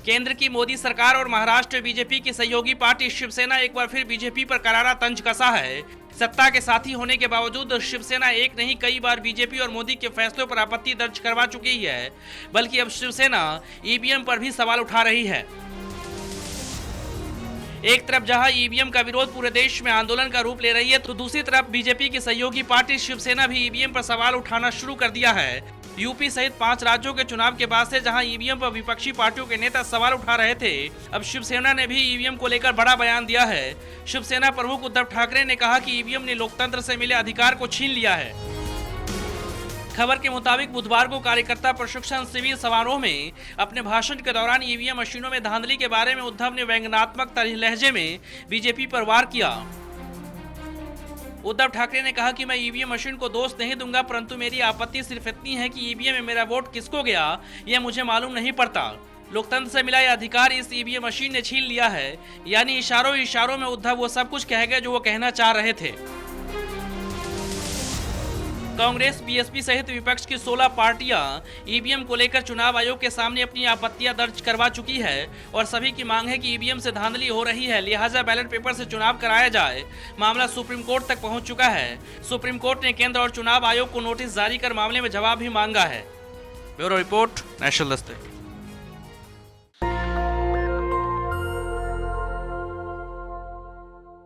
केंद्र की मोदी सरकार और महाराष्ट्र बीजेपी की सहयोगी पार्टी शिवसेना एक बार फिर बीजेपी पर करारा तंज कसा है। सत्ता के साथी होने के बावजूद शिवसेना एक नहीं कई बार बीजेपी और मोदी के फैसलों पर आपत्ति दर्ज करवा चुकी है, बल्कि अब शिवसेना ईवीएम पर भी सवाल उठा रही है। एक तरफ जहां ईवीएम का विरोध पूरे देश में आंदोलन का रूप ले रही है, तो दूसरी तरफ बीजेपी की सहयोगी पार्टी शिवसेना भी ईवीएम पर सवाल उठाना शुरू कर दिया है। यूपी सहित 5 राज्यों के चुनाव के बाद से जहां ईवीएम पर विपक्षी पार्टियों के नेता सवाल उठा रहे थे, अब शिवसेना ने भी ईवीएम को लेकर बड़ा बयान दिया है। शिवसेना प्रमुख उद्धव ठाकरे ने कहा कि ईवीएम ने लोकतंत्र से मिले अधिकार को छीन लिया है। खबर के मुताबिक बुधवार को कार्यकर्ता प्रशिक्षण शिविर समारोह में अपने भाषण के दौरान ईवीएम मशीनों में धांधली के बारे में उद्धव ने व्यंग्यात्मक लहजे में बीजेपी पर वार किया। उद्धव ठाकरे ने कहा कि मैं ईवीएम मशीन को दोष नहीं दूंगा, परंतु मेरी आपत्ति सिर्फ इतनी है कि ईवीएम में मेरा वोट किसको गया यह मुझे मालूम नहीं पड़ता। लोकतंत्र से मिला यह अधिकार इस ईवीएम मशीन ने छीन लिया है। यानी इशारों में उद्धव वो सब कुछ कह गए जो वो कहना चाह रहे थे। कांग्रेस, बीएसपी सहित विपक्ष की 16 पार्टियां ईवीएम को लेकर चुनाव आयोग के सामने अपनी आपत्तियां दर्ज करवा चुकी है और सभी की मांग है कि ईवीएम से धांधली हो रही है, लिहाजा बैलेट पेपर से चुनाव कराया जाए। मामला सुप्रीम कोर्ट तक पहुंच चुका है। सुप्रीम कोर्ट ने केंद्र और चुनाव आयोग को नोटिस जारी कर मामले में जवाब भी मांगा है। Bureau report, national Dastak.